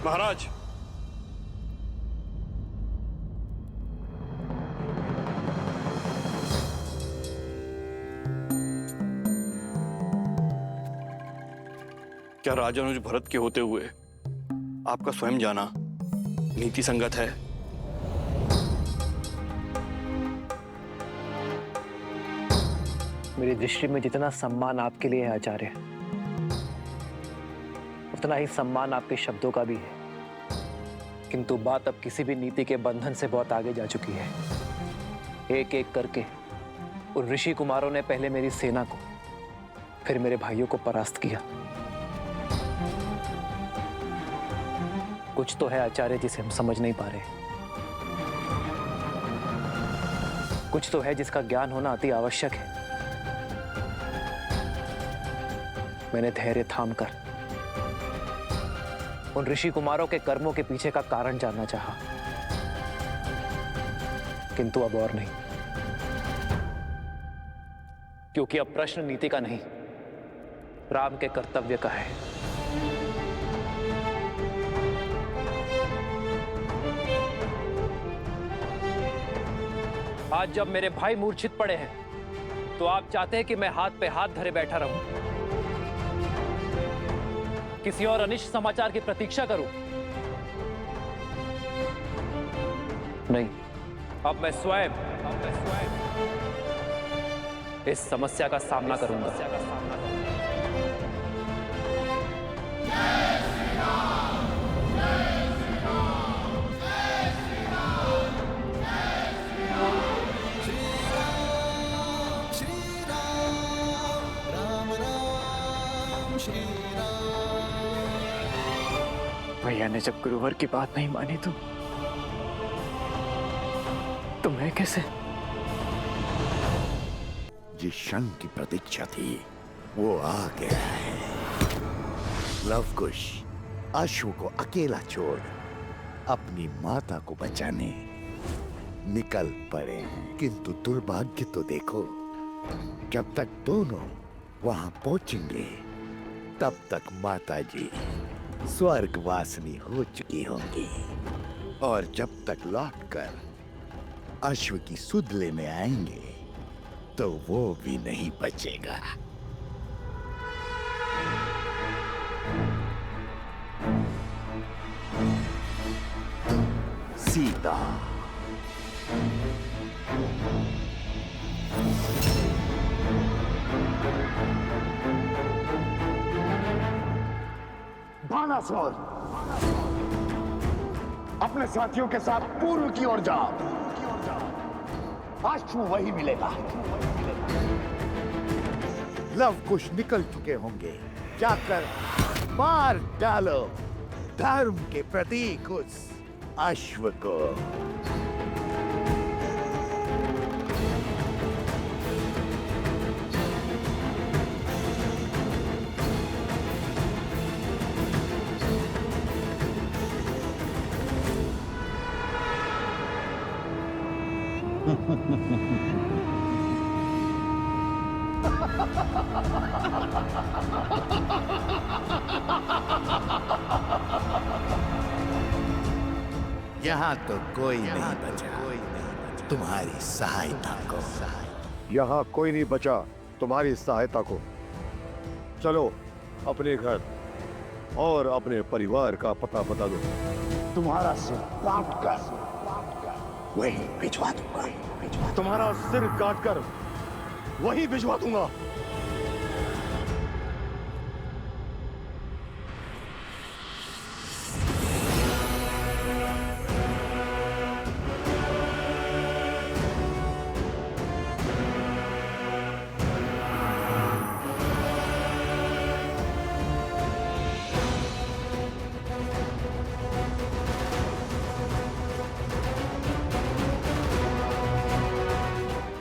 महाराज, क्या राजानुज भरत के होते हुए आपका स्वयं जाना नीति संगत है? मेरी दृष्टि में जितना सम्मान आपके लिए है आचार्य, उतना ही सम्मान आपके शब्दों का भी है। किंतु बात अब किसी भी नीति के बंधन से बहुत आगे जा चुकी है। एक एक करके उन ऋषि कुमारों ने पहले मेरी सेना को, फिर मेरे भाइयों को परास्त किया। कुछ तो है आचार्य जिसे हम समझ नहीं पा रहे। कुछ तो है जिसका ज्ञान होना अति आवश्यक है। मैंने धैर्य थाम कर उन ऋषि कुमारों के कर्मों के पीछे का कारण जानना चाहा, किंतु अब और नहीं, क्योंकि अब प्रश्न नीति का नहीं, राम के कर्तव्य का है। आज जब मेरे भाई मूर्छित पड़े हैं, तो आप चाहते हैं कि मैं हाथ पे हाथ धरे बैठा रहूं, किसी और अनिष्ट समाचार की प्रतीक्षा करूं? नहीं, अब मैं स्वयं इस समस्या का सामना करूंगा। भैया ने जब गुरुवर की बात नहीं मानी तो मैं कैसे? जिस क्षण की प्रतीक्षा थी वो आ गया है। लवकुश अश्व को अकेला छोड़ अपनी माता को बचाने निकल पड़े हैं। किंतु दुर्भाग्य तो देखो, जब तक दोनों वहां पहुंचेंगे तब तक माता जी स्वर्गवासिनी हो चुकी होंगी, और जब तक लौटकर अश्व की सुध लेने आएंगे तो वो भी नहीं बचेगा। सीता बाणासुर, अपने साथियों के साथ पूर्व की ओर जाओ। अश्व वही मिलेगा। लवकुश निकल चुके होंगे, जाकर मार डालो धर्म के प्रतीक उस अश्व को। यहाँ तो कोई नहीं बचा तुम्हारी सहायता को। यहाँ कोई नहीं बचा तुम्हारी सहायता को। चलो अपने घर और अपने परिवार का पता बता दो। तुम्हारा सिर काट कर वही भिजवा दूंगा। तुम्हारा सिर काट कर वही भिजवा दूंगा।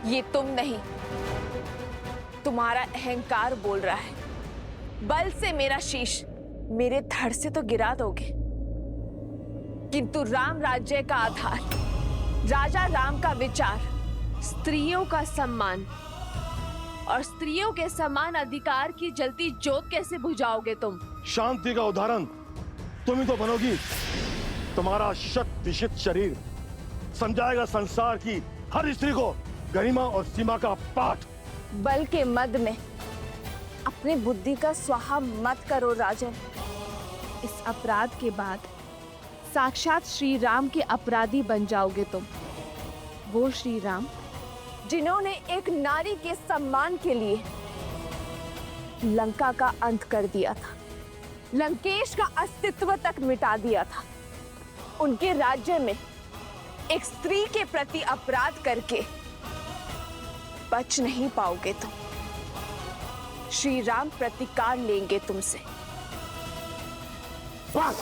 ये तुम नहीं, तुम्हारा अहंकार बोल रहा है। बल से मेरा शीश मेरे धड़ से तो गिरा दोगे, किंतु राम राज्य का आधार, राजा राम का विचार, स्त्रियों का सम्मान और स्त्रियों के समान अधिकार की जलती जोत कैसे बुझाओगे तुम? शांति का उदाहरण तुम ही तो बनोगी। तुम्हारा शत विशित शरीर समझाएगा संसार की हर स्त्री को गरिमा और सीमा का पाठ। बल के मद में अपनी बुद्धि का स्वाहा मत करो राजन। इस अपराध के बाद साक्षात श्री राम के अपराधी बन जाओगे तुम। वो श्री राम जिन्होंने एक नारी के सम्मान के लिए लंका का अंत कर दिया था, लंकेश का अस्तित्व तक मिटा दिया था। उनके राज्य में एक स्त्री के प्रति अपराध करके बच नहीं पाओगे तुम। श्री राम प्रतिकार लेंगे तुमसे। बस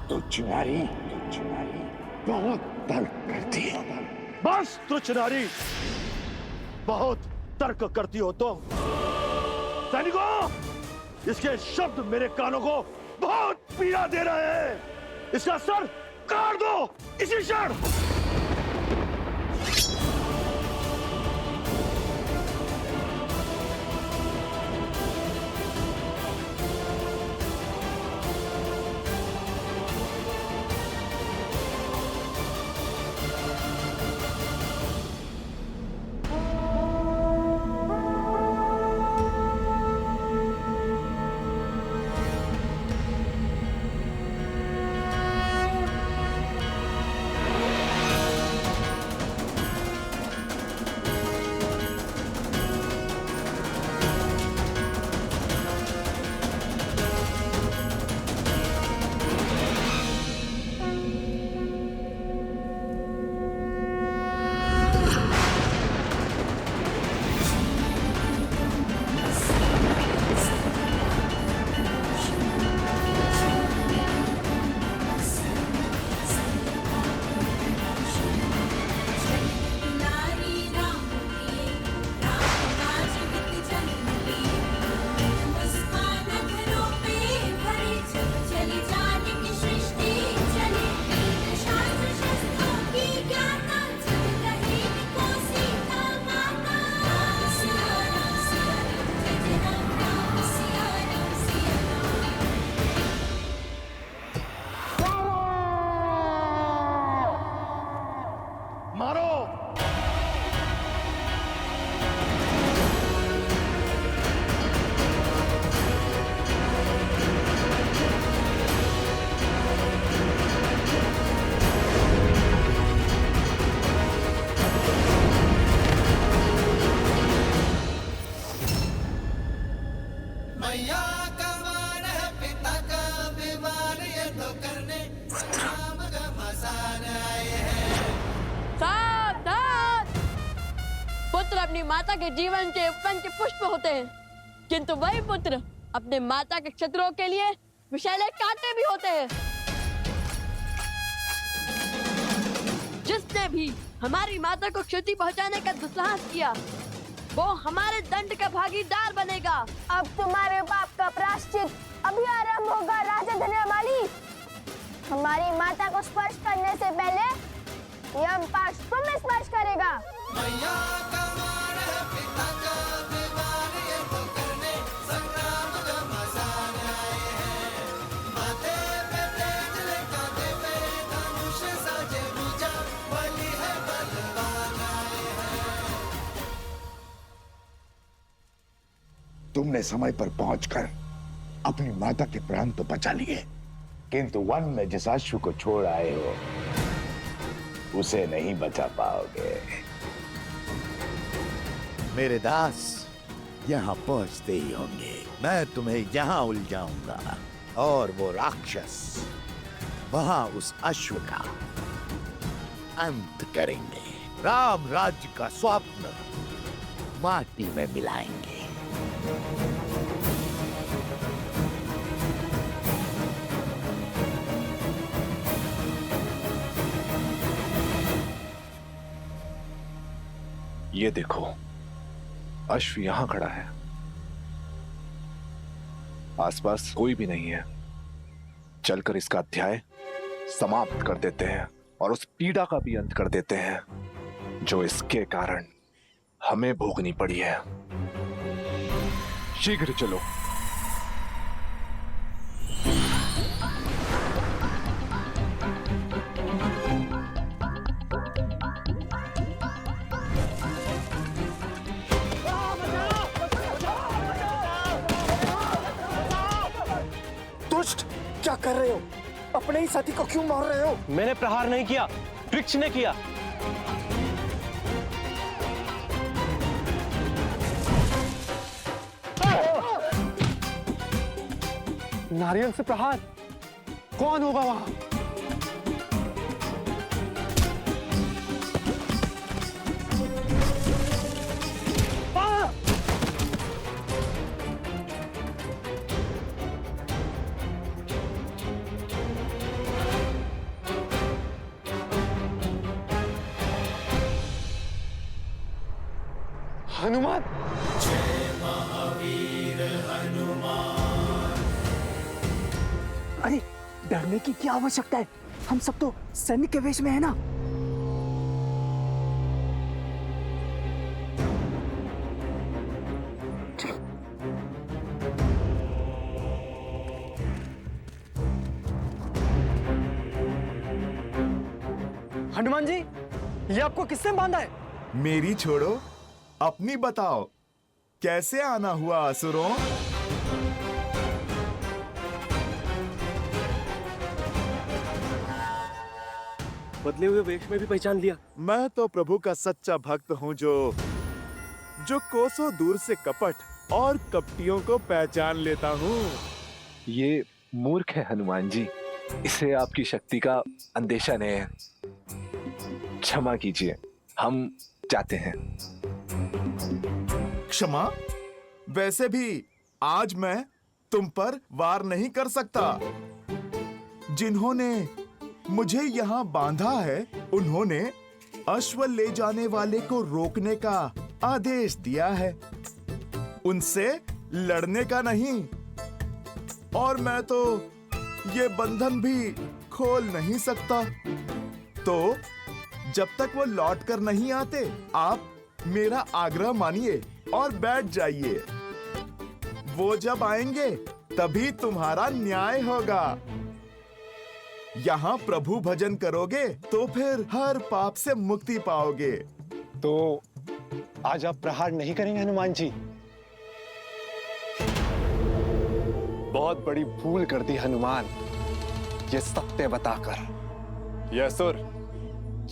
तुझ नारी बहुत तर्क करती है। बस तुच्छ नारी, बहुत तर्क करती हो तुम। सैनिकों, इसके शब्द मेरे कानों को बहुत पीड़ा दे रहे हैं। इसका सर काट दो इसी क्षण। अपनी माता के जीवन के पंच पुष्प होते हैं, किंतु वही पुत्र अपने माता के शत्रुओं के लिए विषैले कांटे भी होते हैं। जिसने भी हमारी माता को क्षति पहुंचाने का दुस्साहस किया, वो हमारे दंड का भागीदार बनेगा। अब तुम्हारे पाप का प्रायश्चित अभी आरंभ होगा राजा धन्यमाली। हमारी माता को स्पर्श करने से पहले यम पाश तुम्हें स्पर्श करेगा। तुमने समय पर पहुंचकर अपनी माता के प्राण तो बचा लिए, किंतु वन में जिस अश्व को छोड़ आए हो उसे नहीं बचा पाओगे। मेरे दास यहाँ पहुंचते ही होंगे। मैं तुम्हें यहाँ उलझाऊंगा और वो राक्षस वहां उस अश्व का अंत करेंगे। राम राज्य का स्वप्न माटी में मिलाएंगे। ये देखो, अश्व यहां खड़ा है, आसपास कोई भी नहीं है। चलकर इसका अध्याय समाप्त कर देते हैं और उस पीड़ा का भी अंत कर देते हैं जो इसके कारण हमें भोगनी पड़ी है। शीघ्र चलो। कर रहे हो? अपने ही साथी को क्यों मार रहे हो? मैंने प्रहार नहीं किया, वृक्ष ने किया। नारियल से प्रहार? कौन होगा वहां? हनुमान! अरे डरने की क्या आवश्यकता है? हम सब तो सैनिक के वेश में है ना। हनुमान जी, ये आपको किसने बांधा है? मेरी छोड़ो, अपनी बताओ, कैसे आना हुआ असुरों? बदले हुए वेश में भी पहचान लिया। मैं तो प्रभु का सच्चा भक्त हूँ जो कोसों दूर से कपट और कपटियों को पहचान लेता हूँ। ये मूर्ख है हनुमान जी, इसे आपकी शक्ति का अंदेशा नहीं है। क्षमा कीजिए, हम जाते हैं। क्षमा? वैसे भी आज मैं तुम पर वार नहीं कर सकता। जिन्होंने मुझे यहाँ बांधा है, उन्होंने अश्व ले जाने वाले को रोकने का आदेश दिया है, उनसे लड़ने का नहीं। और मैं तो ये बंधन भी खोल नहीं सकता। तो जब तक वो लौट कर नहीं आते, आप मेरा आग्रह मानिए और बैठ जाइए। वो जब आएंगे तभी तुम्हारा न्याय होगा। यहाँ प्रभु भजन करोगे तो फिर हर पाप से मुक्ति पाओगे। तो आज आप प्रहार नहीं करेंगे हनुमान जी? बहुत बड़ी भूल कर दी हनुमान, ये सत्य बताकर। यह असुर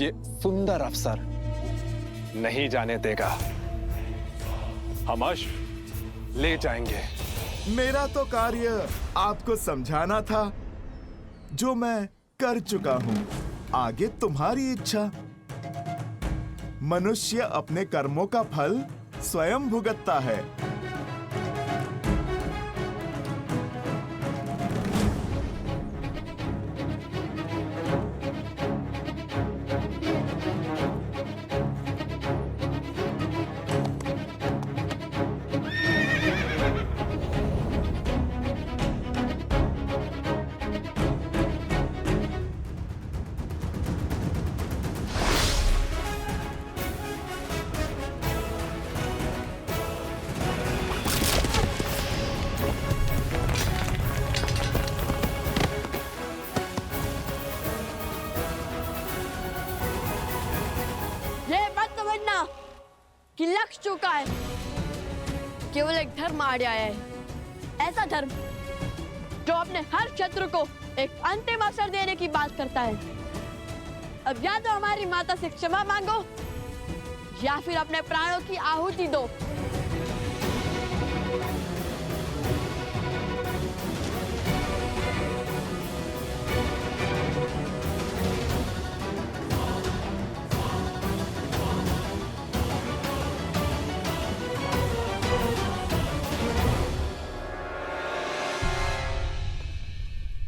ये सुंदर अवसर नहीं जाने देगा। हम अश्व ले जाएंगे। मेरा तो कार्य आपको समझाना था, जो मैं कर चुका हूँ। आगे तुम्हारी इच्छा। मनुष्य अपने कर्मों का फल स्वयं भुगतता है। कि लक्ष्य चुका है, केवल एक धर्म आड़े आया है। ऐसा धर्म जो अपने हर शत्रु को एक अंतिम अवसर देने की बात करता है। अब या तो हमारी माता से क्षमा मांगो या फिर अपने प्राणों की आहुति दो।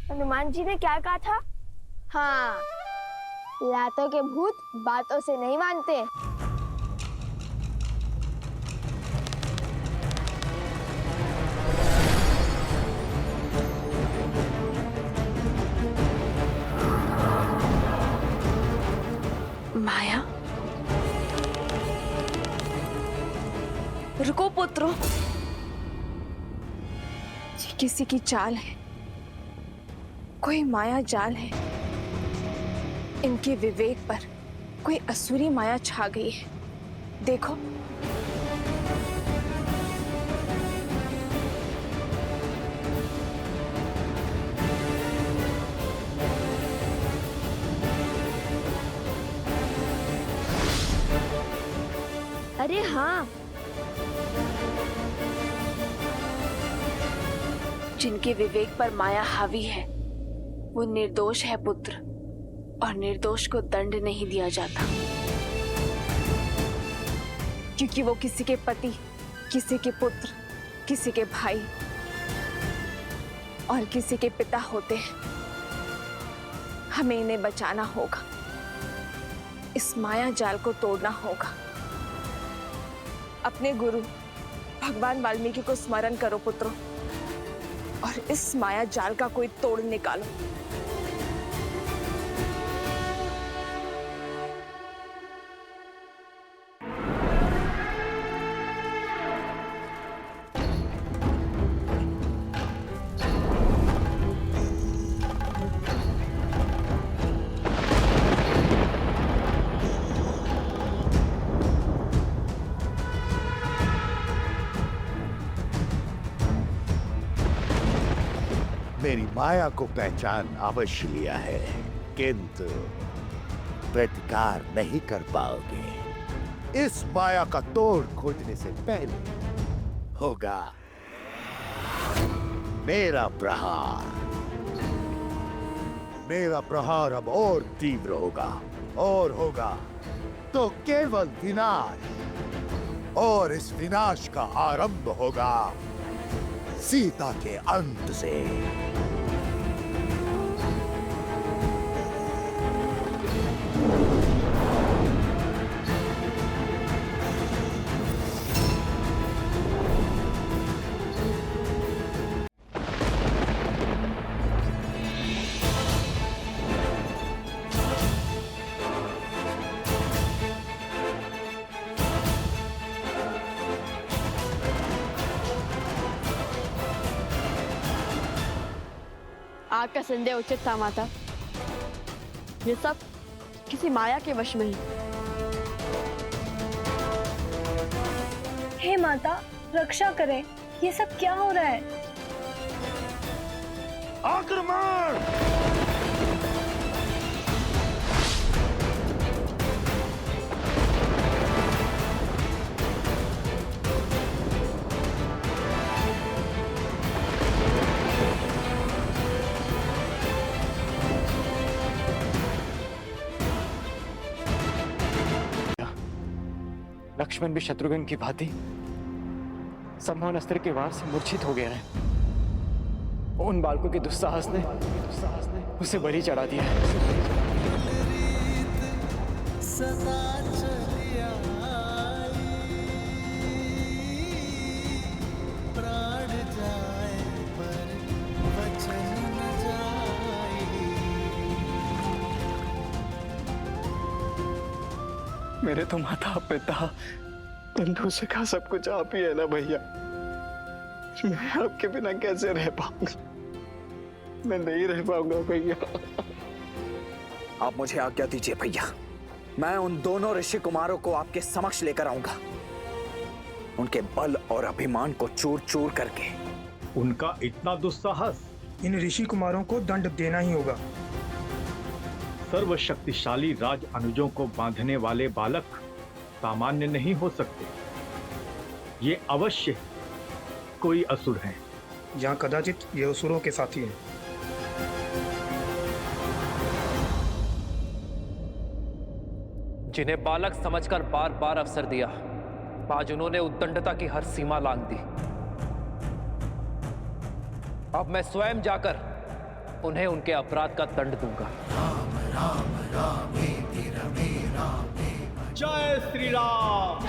हनुमान जी ने क्या कहा था? हाँ, लातों के भूत बातों से नहीं मानते। माया, रुको पुत्रों, ये किसी की चाल है, कोई माया जाल है। इनके विवेक पर कोई असुरी माया छा गई है। देखो, अरे हाँ, जिनके विवेक पर माया हावी है वो निर्दोष है पुत्र, और निर्दोष को दंड नहीं दिया जाता, क्योंकि वो किसी के पति, किसी के पुत्र, किसी के भाई और किसी के पिता होते हैं। हमें इन्हें बचाना होगा, इस माया जाल को तोड़ना होगा। अपने गुरु भगवान वाल्मीकि को स्मरण करो पुत्रों, और इस माया जाल का कोई तोड़ निकालो। मेरी माया को पहचान अवश्य लिया है, किंतु प्रतिकार नहीं कर पाओगे। इस माया का तोड़ खोजने से पहले होगा मेरा प्रहार। मेरा प्रहार अब और तीव्र होगा, और होगा तो केवल विनाश, और इस विनाश का आरंभ होगा सीता के अंत से। आपका संदेह उचित था माता, ये सब किसी माया के वश में है। हे माता, रक्षा करें, ये सब क्या हो रहा है? आक्रमण! लक्ष्मण भी शत्रुघ्न की भांति सम्मोहन अस्त्र के वार से मूर्छित हो गया है। उन बालकों के दुस्साहस ने उसे बलि चढ़ा दिया है। मेरे तो माता पिता बंधु से का सब कुछ आप ही है ना भैया। मैं आपके बिना कैसे रह पाऊंगा? मैं नहीं रह पाऊंगा भैया। आप मुझे आज्ञा दीजिए भैया, मैं उन दोनों ऋषि कुमारों को आपके समक्ष लेकर आऊंगा। उनके बल और अभिमान को चूर चूर करके। उनका इतना दुस्साहस, इन ऋषि कुमारों को दंड देना ही होगा। सर्वशक्तिशाली राज अनुजों को बांधने वाले बालक सामान्य नहीं हो सकते। ये अवश्य कोई असुर हैं, या कदाचित ये असुरों के साथी हैं। जिन्हें बालक समझकर बार बार अवसर दिया, आज उन्होंने उद्दंडता की हर सीमा लांघ दी। अब मैं स्वयं जाकर उन्हें उनके अपराध का दंड दूंगा। जय श्री राम।